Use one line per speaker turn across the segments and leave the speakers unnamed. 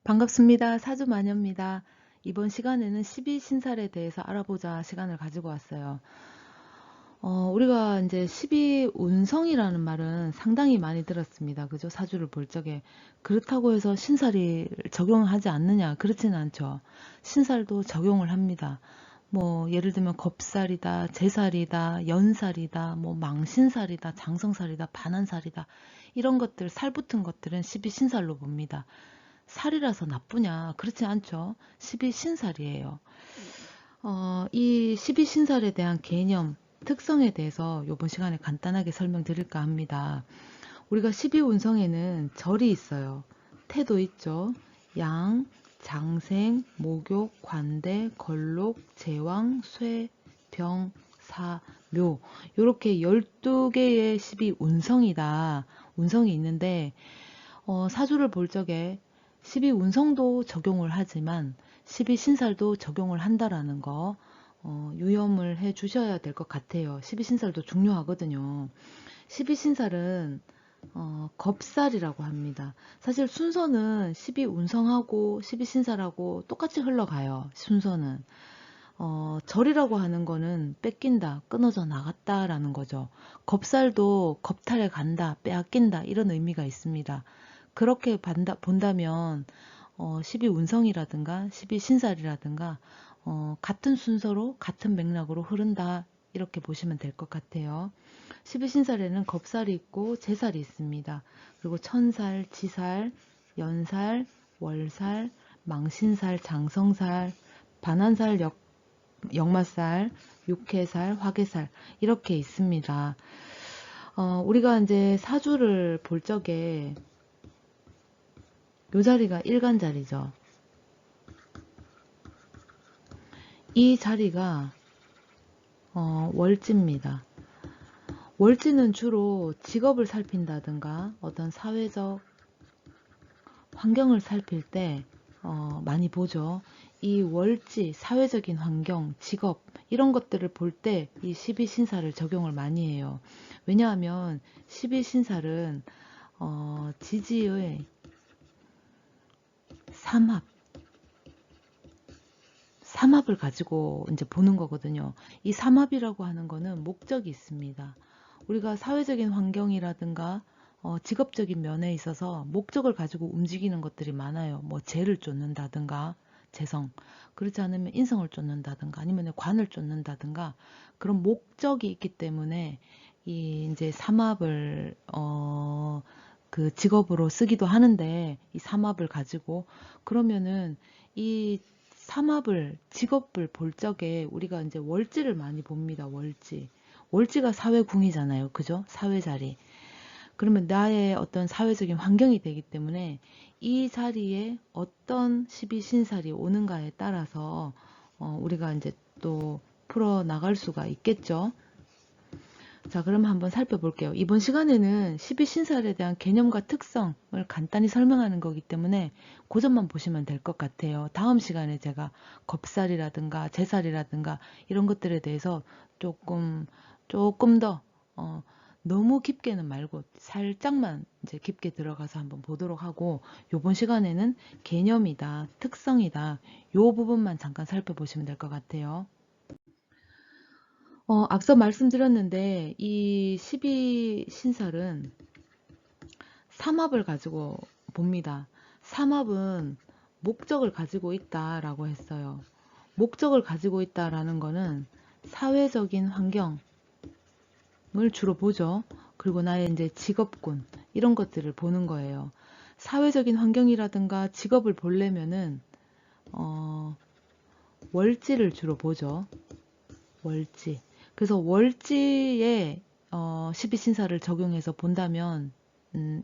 반갑습니다. 사주마녀입니다. 이번 시간에는 12신살에 대해서 알아보자 시간을 가지고 왔어요. 우리가 이제 12운성이라는 말은 상당히 많이 들었습니다. 그죠? 사주를 볼 적에. 그렇다고 해서 신살이 적용하지 않느냐? 그렇지는 않죠. 신살도 적용을 합니다. 뭐 예를 들면 겁살이다, 제살이다, 연살이다, 뭐 망신살이다, 장성살이다, 반한살이다 이런 것들, 살 붙은 것들은 12신살로 봅니다. 살이라서 나쁘냐? 그렇지 않죠. 12신살이에요. 이 12신살에 대한 개념, 특성에 대해서 이번 시간에 간단하게 설명드릴까 합니다. 우리가 12운성에는 절이 있어요. 태도 있죠. 양, 장생, 목욕, 관대, 걸록, 제왕, 쇠, 병, 사, 묘 이렇게 12개의 12운성이다. 운성이 있는데 사주를 볼 적에 12운성도 적용을 하지만 12신살도 적용을 한다라는 거 유념을 해 주셔야 될 것 같아요. 12신살도 중요하거든요. 12신살은 겁살이라고 합니다. 사실 순서는 12운성하고 12신살하고 똑같이 흘러가요. 순서는. 절이라고 하는 거는 뺏긴다, 끊어져 나갔다라는 거죠. 겁살도 겁탈해 간다, 빼앗긴다 이런 의미가 있습니다. 그렇게 본다면 12운성이라든가 12신살이라든가 같은 순서로 같은 맥락으로 흐른다 이렇게 보시면 될 것 같아요. 12신살에는 겁살이 있고 제살이 있습니다. 그리고 천살, 지살, 연살, 월살, 망신살, 장성살, 반한살, 역마살, 육해살, 화개살 이렇게 있습니다. 우리가 이제 사주를 볼 적에 요 자리가 일간자리죠. 이 자리가 월지입니다. 월지는 주로 직업을 살핀다든가 어떤 사회적 환경을 살필 때 많이 보죠. 이 월지, 사회적인 환경, 직업 이런 것들을 볼 때 이 12신살을 적용을 많이 해요. 왜냐하면 12신살은 지지의 삼합을 가지고 이제 보는 거거든요. 이 삼합이라고 하는 거는 목적이 있습니다. 우리가 사회적인 환경이라든가 직업적인 면에 있어서 목적을 가지고 움직이는 것들이 많아요. 뭐 재를 쫓는다든가 재성, 그렇지 않으면 인성을 쫓는다든가 아니면 관을 쫓는다든가 그런 목적이 있기 때문에 이 이제 삼합을 그 직업으로 쓰기도 하는데 이 삼합을 가지고 그러면은 이 삼합을 직업을 볼 적에 우리가 이제 월지를 많이 봅니다. 월지. 월지가 사회궁이잖아요. 그죠? 사회자리. 그러면 나의 어떤 사회적인 환경이 되기 때문에 이 자리에 어떤 12신살이 오는가에 따라서 우리가 이제 또 풀어 나갈 수가 있겠죠. 자, 그럼 한번 살펴볼게요. 이번 시간에는 12신살에 대한 개념과 특성을 간단히 설명하는 거기 때문에 그 점만 보시면 될 것 같아요. 다음 시간에 제가 겁살이라든가 제살이라든가 이런 것들에 대해서 조금 더 너무 깊게는 말고 살짝만 이제 깊게 들어가서 한번 보도록 하고 요번 시간에는 개념이다, 특성이다 요 부분만 잠깐 살펴보시면 될 것 같아요. 앞서 말씀드렸는데 이 12신살은 삼합을 가지고 봅니다. 삼합은 목적을 가지고 있다라고 했어요. 목적을 가지고 있다라는 거는 사회적인 환경을 주로 보죠. 그리고 나의 이제 직업군 이런 것들을 보는 거예요. 사회적인 환경이라든가 직업을 보려면은 월지를 주로 보죠. 월지. 그래서 월지에 12신사를 적용해서 본다면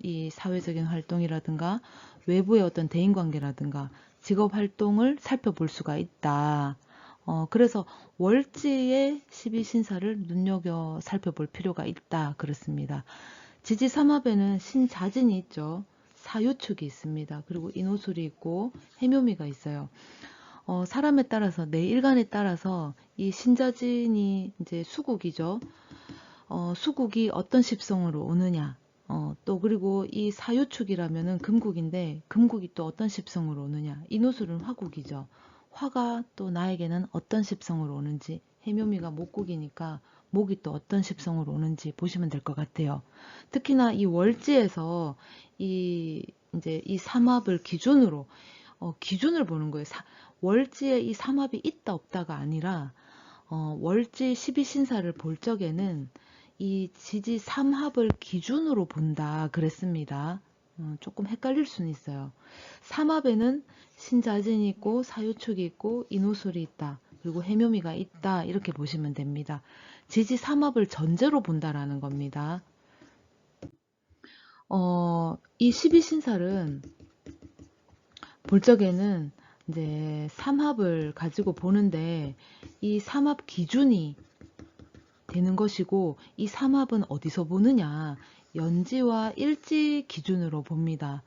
이 사회적인 활동이라든가 외부의 어떤 대인관계라든가 직업 활동을 살펴볼 수가 있다. 그래서 월지의 12신사를 눈여겨 살펴볼 필요가 있다. 그렇습니다. 지지삼합에는 신자진이 있죠. 사유축이 있습니다. 그리고 인호술이 있고 해묘미가 있어요. 사람에 따라서 내 일간에 따라서 이 신자진이 이제 수국이죠. 수국이 어떤 십성으로 오느냐 또 그리고 이 사유축이라면은 금국인데 금국이 또 어떤 십성으로 오느냐. 인호술은 화국이죠. 화가 또 나에게는 어떤 십성으로 오는지, 해묘미가 목국이니까 목이 또 어떤 십성으로 오는지 보시면 될 것 같아요. 특히나 이 월지에서 이 이제 이 삼합을 기준으로 기준을 보는 거예요. 월지에 이 삼합이 있다 없다가 아니라 월지 12신사를 볼 적에는 이 지지 삼합을 기준으로 본다 그랬습니다. 조금 헷갈릴 수는 있어요. 삼합에는 신자진이 있고 사유축이 있고 인호술이 있다. 그리고 해묘미가 있다. 이렇게 보시면 됩니다. 지지 삼합을 전제로 본다라는 겁니다. 이 12신살은 볼 적에는 이제 삼합을 가지고 보는데 이 삼합 기준이 되는 것이고, 이 삼합은 어디서 보느냐, 연지와 일지 기준으로 봅니다.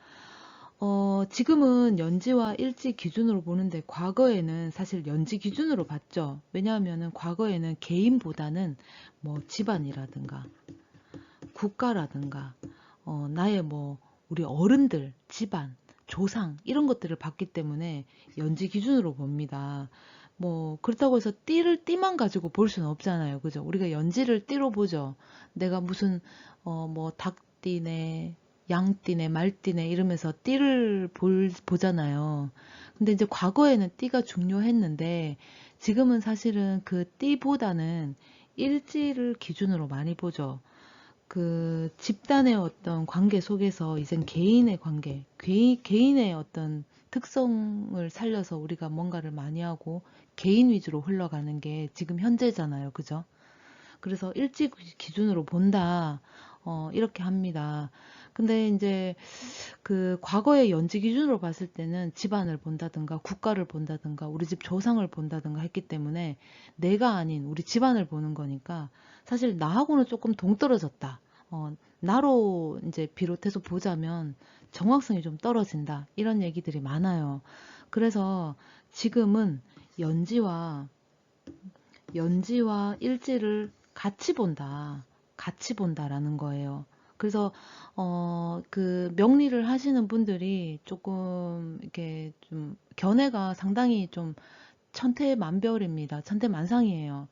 지금은 연지와 일지 기준으로 보는데 과거에는 사실 연지 기준으로 봤죠. 왜냐하면 과거에는 개인보다는 뭐 집안이라든가 국가라든가 나의 뭐 우리 어른들, 집안, 조상 이런 것들을 봤기 때문에 연지 기준으로 봅니다. 뭐 그렇다고 해서 띠만 가지고 볼 수는 없잖아요. 그죠? 우리가 연지를 띠로 보죠. 내가 무슨 뭐 닭띠네, 양띠네, 말띠네 이러면서 띠를 보잖아요. 근데 이제 과거에는 띠가 중요했는데 지금은 사실은 그 띠보다는 일지를 기준으로 많이 보죠. 그 집단의 어떤 관계 속에서 이젠 개인의 관계, 개인의 어떤 특성을 살려서 우리가 뭔가를 많이 하고 개인 위주로 흘러가는 게 지금 현재잖아요. 그죠? 그래서 일지 기준으로 본다. 이렇게 합니다. 근데 이제 그 과거의 연지 기준으로 봤을 때는 집안을 본다든가 국가를 본다든가 우리 집 조상을 본다든가 했기 때문에 내가 아닌 우리 집안을 보는 거니까 사실 나하고는 조금 동떨어졌다. 나로 이제 비롯해서 보자면 정확성이 좀 떨어진다. 이런 얘기들이 많아요. 그래서 지금은 연지와 일지를 같이 본다. 같이 본다라는 거예요. 그래서 그 명리를 하시는 분들이 조금 이렇게 좀 견해가 상당히 좀 천태만별입니다. 천태만상이에요.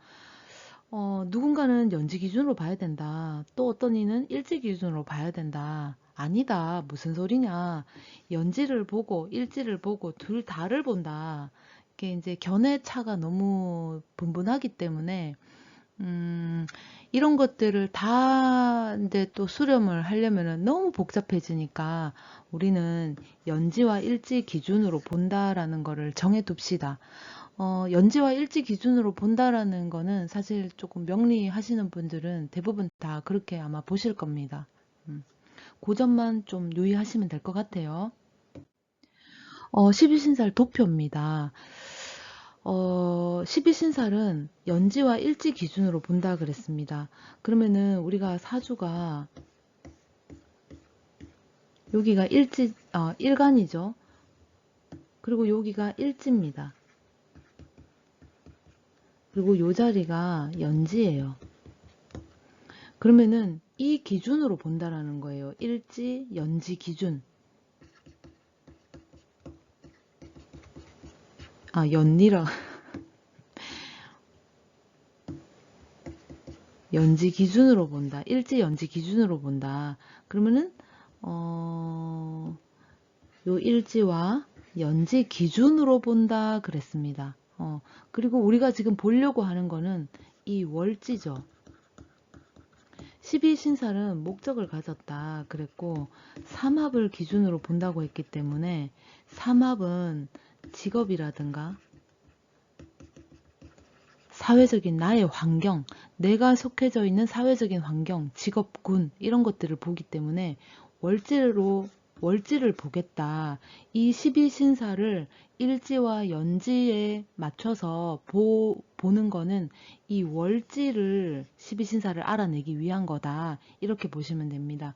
누군가는 연지 기준으로 봐야 된다. 또 어떤 이는 일지 기준으로 봐야 된다. 아니다. 무슨 소리냐. 연지를 보고 일지를 보고 둘 다를 본다. 이게 이제 견해 차가 너무 분분하기 때문에 이런 것들을 다 이제 또 수렴을 하려면은 너무 복잡해지니까 우리는 연지와 일지 기준으로 본다라는 거를 정해둡시다. 연지와 일지 기준으로 본다라는 거는 사실 조금 명리하시는 분들은 대부분 다 그렇게 아마 보실 겁니다. 그 점만 좀 유의하시면 될 것 같아요. 12신살 도표입니다. 12신살은 연지와 일지 기준으로 본다 그랬습니다. 그러면은 우리가 사주가 여기가 일간이죠. 그리고 여기가 일지입니다. 그리고 요 자리가 연지예요. 그러면은 이 기준으로 본다라는 거예요. 일지, 연지 기준. 연리라. 연지 기준으로 본다. 일지, 연지 기준으로 본다. 그러면은 요 일지와 연지 기준으로 본다 그랬습니다. 그리고 우리가 지금 보려고 하는 거는 이 월지죠. 12신살은 목적을 가졌다 그랬고 삼합을 기준으로 본다고 했기 때문에 삼합은 직업이라든가 사회적인 나의 환경, 내가 속해져 있는 사회적인 환경, 직업군 이런 것들을 보기 때문에 월지를 보겠다. 이 12신사를 일지와 연지에 맞춰서 보는 거는 이 월지를 12신사를 알아내기 위한 거다. 이렇게 보시면 됩니다.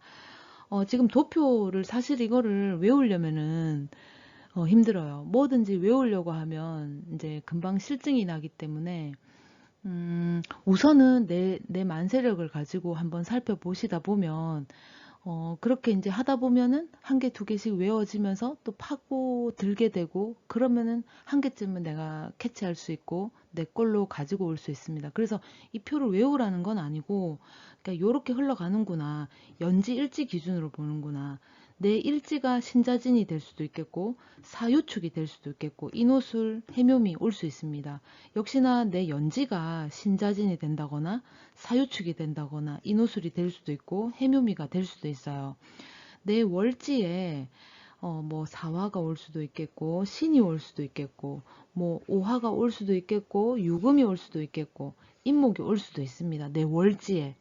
지금 도표를 사실 이거를 외우려면은 힘들어요. 뭐든지 외우려고 하면 이제 금방 실증이 나기 때문에 우선은 내 만세력을 가지고 한번 살펴보시다 보면 그렇게 이제 하다 보면은 한 개, 두 개씩 외워지면서 또 파고 들게 되고, 그러면은 한 개쯤은 내가 캐치할 수 있고, 내 걸로 가지고 올 수 있습니다. 그래서 이 표를 외우라는 건 아니고, 그러니까 요렇게 흘러가는구나. 연지, 일지 기준으로 보는구나. 내 일지가 신자진이 될 수도 있겠고, 사유축이 될 수도 있겠고, 인호술, 해묘미 올 수 있습니다. 역시나 내 연지가 신자진이 된다거나, 사유축이 된다거나 인호술이 될 수도 있고 해묘미가 될 수도 있어요. 내 월지에 뭐 사화가 올 수도 있겠고 신이 올 수도 있겠고 뭐 오화가 올 수도 있겠고 유금이 올 수도 있겠고 인목이 올 수도 있습니다. 내 월지에.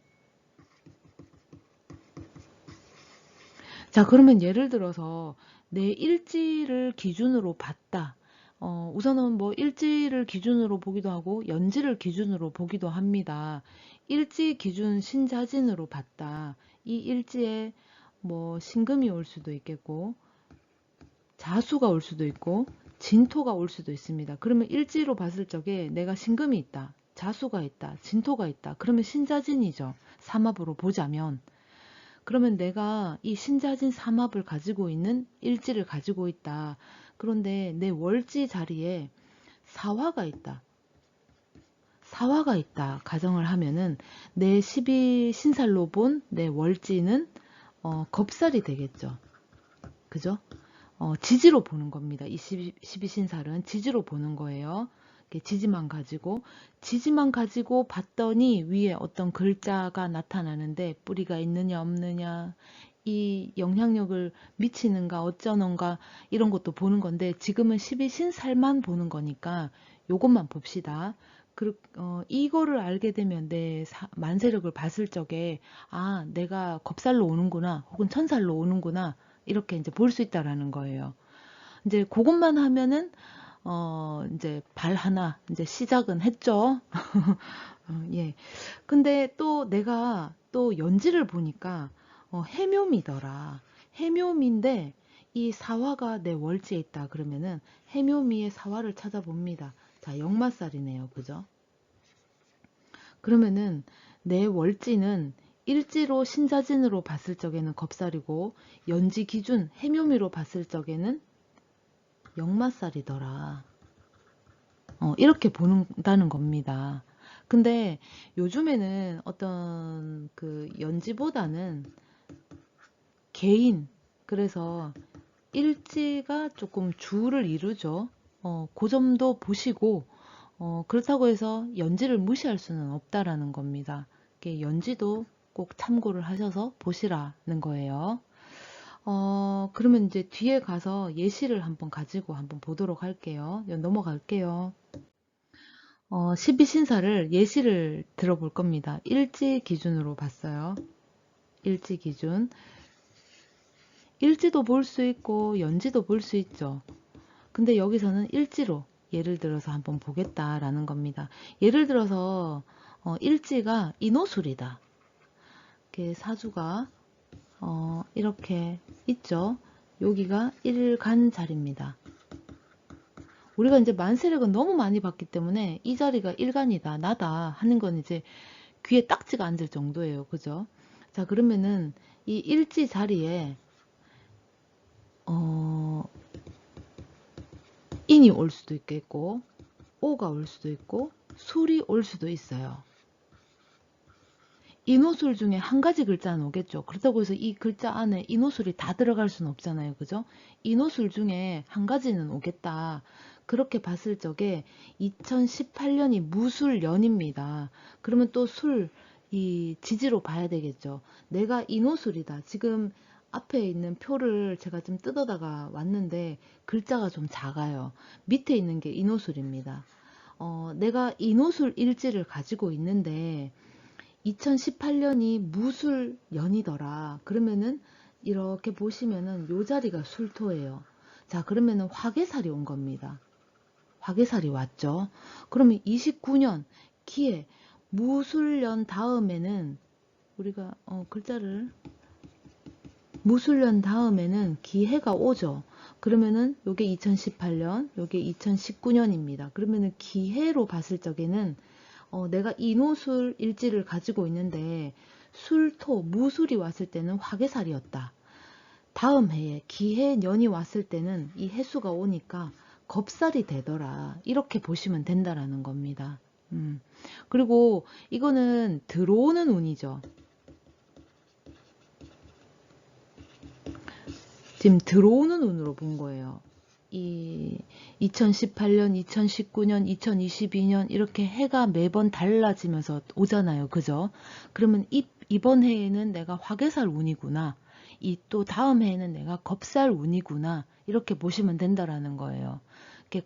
자, 그러면 예를 들어서 내 일지를 기준으로 봤다. 우선은 뭐 일지를 기준으로 보기도 하고 연지를 기준으로 보기도 합니다. 일지 기준 신자진으로 봤다. 이 일지에 뭐 신금이 올 수도 있겠고 자수가 올 수도 있고 진토가 올 수도 있습니다. 그러면 일지로 봤을 적에 내가 신금이 있다. 자수가 있다. 진토가 있다. 그러면 신자진이죠. 삼합으로 보자면. 그러면 내가 이 신자진 삼합을 가지고 있는 일지를 가지고 있다. 그런데 내 월지 자리에 사화가 있다. 사화가 있다. 가정을 하면은 내 12신살로 본 내 월지는 겁살이 되겠죠. 그죠? 지지로 보는 겁니다. 이 12신살은 지지로 보는 거예요. 지지만 가지고 봤더니 위에 어떤 글자가 나타나는데 뿌리가 있느냐 없느냐 이 영향력을 미치는가 어쩌는가 이런 것도 보는 건데 지금은 12신살만 보는 거니까 요것만 봅시다. 이거를 알게 되면 내 만세력을 봤을 적에 아 내가 겁살로 오는구나 혹은 천살로 오는구나 이렇게 이제 볼 수 있다라는 거예요. 이제 그것만 하면은 이제 발 하나 이제 시작은 했죠. 예. 근데 또 내가 또 연지를 보니까 해묘미더라. 해묘미인데 이 사화가 내 월지에 있다 그러면은 해묘미의 사화를 찾아봅니다. 자, 역마살이네요. 그죠? 그러면은 내 월지는 일지로 신자진으로 봤을 적에는 겁살이고 연지 기준 해묘미로 봤을 적에는 역마살이더라. 이렇게 본다는 겁니다. 근데 요즘에는 어떤 그 연지보다는 개인, 그래서 일지가 조금 주를 이루죠. 그 점도 보시고, 그렇다고 해서 연지를 무시할 수는 없다라는 겁니다. 연지도 꼭 참고를 하셔서 보시라는 거예요. 그러면 이제 뒤에 가서 예시를 한번 가지고 한번 보도록 할게요. 넘어갈게요. 12신사를 예시를 들어볼 겁니다. 일지 기준으로 봤어요. 일지 기준. 일지도 볼 수 있고 연지도 볼 수 있죠. 근데 여기서는 일지로 예를 들어서 한번 보겠다라는 겁니다. 예를 들어서 일지가 인호술이다. 이렇게 사주가 이렇게 있죠. 여기가 일간 자리입니다. 우리가 이제 만세력은 너무 많이 봤기 때문에 이 자리가 일간이다, 나다 하는 건 이제 귀에 딱지가 앉을 정도예요. 그죠? 자, 그러면은 이 일지 자리에 인이 올 수도 있겠고 오가 올 수도 있고 술이 올 수도 있어요. 인호술 중에 한 가지 글자는 오겠죠. 그렇다고 해서 이 글자 안에 인호술이 다 들어갈 수는 없잖아요. 그죠? 인호술 중에 한 가지는 오겠다. 그렇게 봤을 적에 2018년이 무술년입니다. 그러면 또 이 지지로 봐야 되겠죠. 내가 인호술이다. 지금 앞에 있는 표를 제가 좀 뜯어다가 왔는데 글자가 좀 작아요. 밑에 있는 게 인호술입니다. 내가 인호술 일지를 가지고 있는데 2018년이 무술년이더라. 그러면은 이렇게 보시면은 요 자리가 술토예요. 자, 그러면은 화개살이 온 겁니다. 화개살이 왔죠. 그러면 29년 기해 무술년 다음에는 우리가 글자를 무술년 다음에는 기해가 오죠. 그러면은 요게 2018년, 요게 2019년입니다. 그러면은 기해로 봤을 적에는 내가 인호술 일지를 가지고 있는데 술, 토, 무술이 왔을 때는 화개살이었다. 다음 해에 기해, 년이 왔을 때는 이 해수가 오니까 겁살이 되더라. 이렇게 보시면 된다라는 겁니다. 그리고 이거는 들어오는 운이죠. 지금 들어오는 운으로 본 거예요. 이 2018년, 2019년, 2022년 이렇게 해가 매번 달라지면서 오잖아요. 그죠? 그러면 이번 해에는 내가 화개살 운이구나. 이 또 다음 해에는 내가 겁살 운이구나. 이렇게 보시면 된다라는 거예요.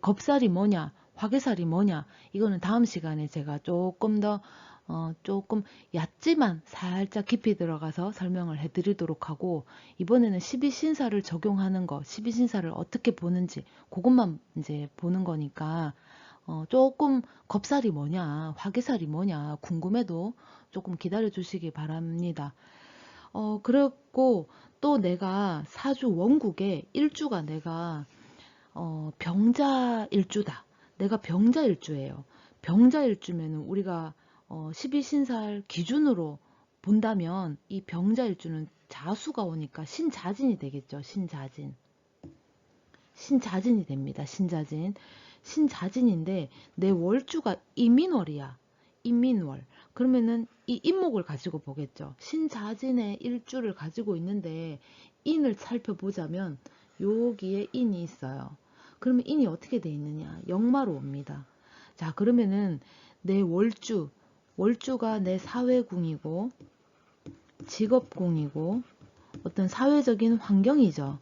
겁살이 뭐냐, 화개살이 뭐냐, 이거는 다음 시간에 제가 조금 더 조금 얕지만 살짝 깊이 들어가서 설명을 해드리도록 하고, 이번에는 12신사를 적용하는 거, 12신사를 어떻게 보는지 그것만 이제 보는 거니까 조금 겁살이 뭐냐, 화개살이 뭐냐 궁금해도 조금 기다려 주시기 바랍니다. 그리고 또 내가 사주 원국에 일주가 내가 병자일주다. 내가 병자일주예요. 병자일주면은 우리가 12신살 기준으로 본다면 이 병자일주는 자수가 오니까 신자진이 되겠죠. 신자진. 신자진이 됩니다. 신자진. 신자진인데 내 월주가 임인월이야. 임민월. 그러면은 이 인목을 가지고 보겠죠. 신자진의 일주를 가지고 있는데 인을 살펴보자면 여기에 인이 있어요. 그러면 인이 어떻게 돼 있느냐? 역마로 옵니다. 자, 그러면은 내 월주가 내 사회궁이고 직업궁이고 어떤 사회적인 환경이죠.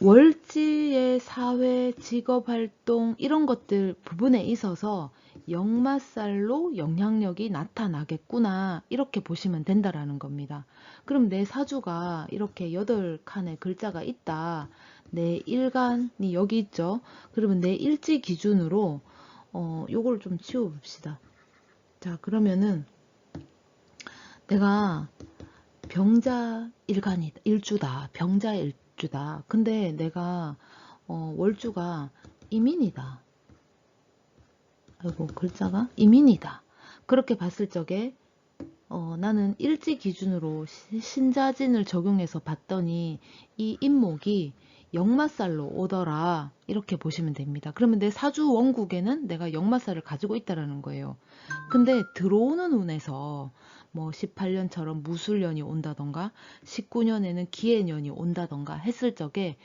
월지의 사회, 직업활동 이런 것들 부분에 있어서 역마살로 영향력이 나타나겠구나 이렇게 보시면 된다라는 겁니다. 그럼 내 사주가 이렇게 8칸의 글자가 있다. 내 일간이 여기 있죠. 그러면 내 일지 기준으로 요걸 좀 치워봅시다. 자, 그러면은 내가 병자 일주다. 병자 일주다. 근데 내가 월주가 이민이다. 아이고, 글자가 이민이다. 그렇게 봤을 적에 나는 일지 기준으로 신자진을 적용해서 봤더니 이 인목이 역마살로 오더라. 이렇게 보시면 됩니다. 그러면 내 사주 원국에는 내가 역마살을 가지고 있다라는 거예요. 근데 들어오는 운에서 뭐 18년처럼 무술년이 온다던가 19년에는 기해년이 온다던가 했을 적에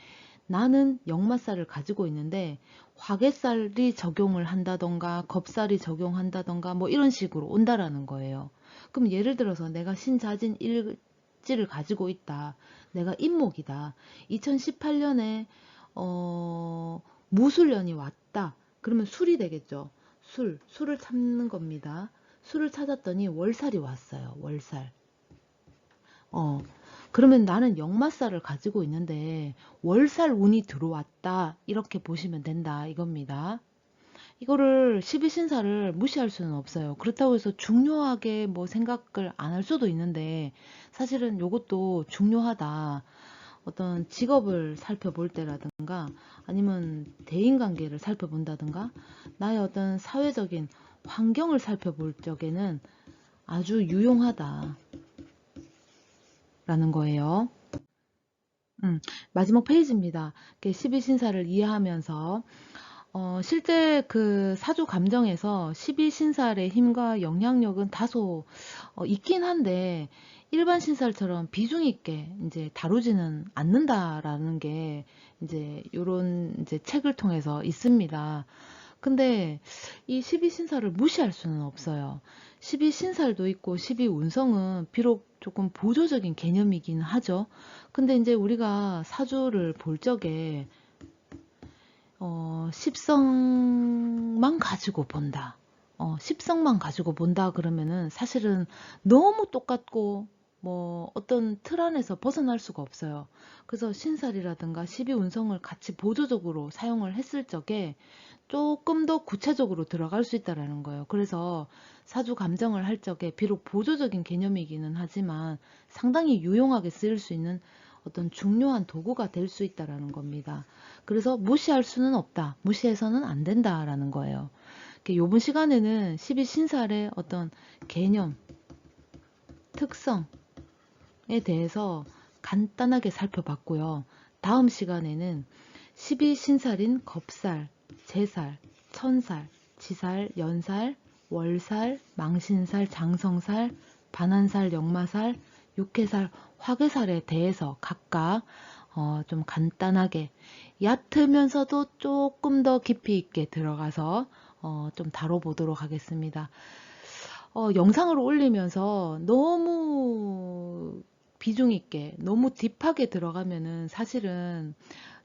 나는 역마살을 가지고 있는데 화개살이 적용을 한다던가 겁살이 적용한다던가 뭐 이런 식으로 온다라는 거예요. 그럼 예를 들어서 내가 신자진 일지를 가지고 있다. 내가 인목이다. 2018년에 무술년이 왔다. 그러면 술이 되겠죠. 술을 찾는 겁니다. 술을 찾았더니 월살이 왔어요. 월살. 그러면 나는 역마살을 가지고 있는데 월살 운이 들어왔다. 이렇게 보시면 된다. 이겁니다. 이거를 12신사를 무시할 수는 없어요. 그렇다고 해서 중요하게 뭐 생각을 안 할 수도 있는데 사실은 이것도 중요하다. 어떤 직업을 살펴볼 때라든가 아니면 대인관계를 살펴본다든가 나의 어떤 사회적인 환경을 살펴볼 적에는 아주 유용하다 라는 거예요. 마지막 페이지입니다. 12신사를 이해하면서 실제 그 사주 감정에서 12신살의 힘과 영향력은 다소 있긴 한데 일반 신살처럼 비중 있게 이제 다루지는 않는다라는 게 이제 요런 이제 책을 통해서 있습니다. 근데 이 12신살을 무시할 수는 없어요. 12신살도 있고 12운성은 비록 조금 보조적인 개념이긴 하죠. 근데 이제 우리가 사주를 볼 적에 십성만 가지고 본다. 십성만 가지고 본다 그러면은 사실은 너무 똑같고 뭐 어떤 틀 안에서 벗어날 수가 없어요. 그래서 신살이라든가 12운성을 같이 보조적으로 사용을 했을 적에 조금 더 구체적으로 들어갈 수 있다라는 거예요. 그래서 사주 감정을 할 적에 비록 보조적인 개념이기는 하지만 상당히 유용하게 쓰일 수 있는 어떤 중요한 도구가 될 수 있다라는 겁니다. 그래서 무시할 수는 없다. 무시해서는 안 된다라는 거예요. 요번 시간에는 12신살의 어떤 개념, 특성에 대해서 간단하게 살펴봤고요. 다음 시간에는 12신살인 겁살, 제살, 천살, 지살, 연살, 월살, 망신살, 장성살, 반한살, 역마살, 육해살, 화개살에 대해서 각각 좀 간단하게 얕으면서도 조금 더 깊이 있게 들어가서 좀 다뤄보도록 하겠습니다. 영상을 올리면서 너무 비중 있게, 너무 딥하게 들어가면은 사실은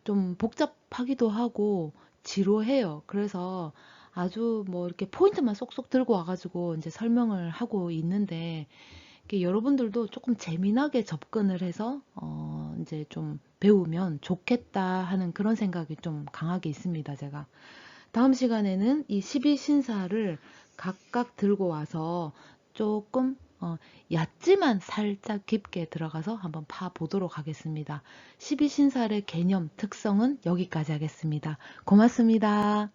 좀 복잡하기도 하고 지루해요. 그래서 아주 뭐 이렇게 포인트만 쏙쏙 들고 와가지고 이제 설명을 하고 있는데, 이렇게 여러분들도 조금 재미나게 접근을 해서 이제 좀 배우면 좋겠다 하는 그런 생각이 좀 강하게 있습니다, 제가. 다음 시간에는 이 12신사를 각각 들고 와서 조금 얕지만 살짝 깊게 들어가서 한번 파 보도록 하겠습니다. 12신살의 개념, 특성은 여기까지 하겠습니다. 고맙습니다.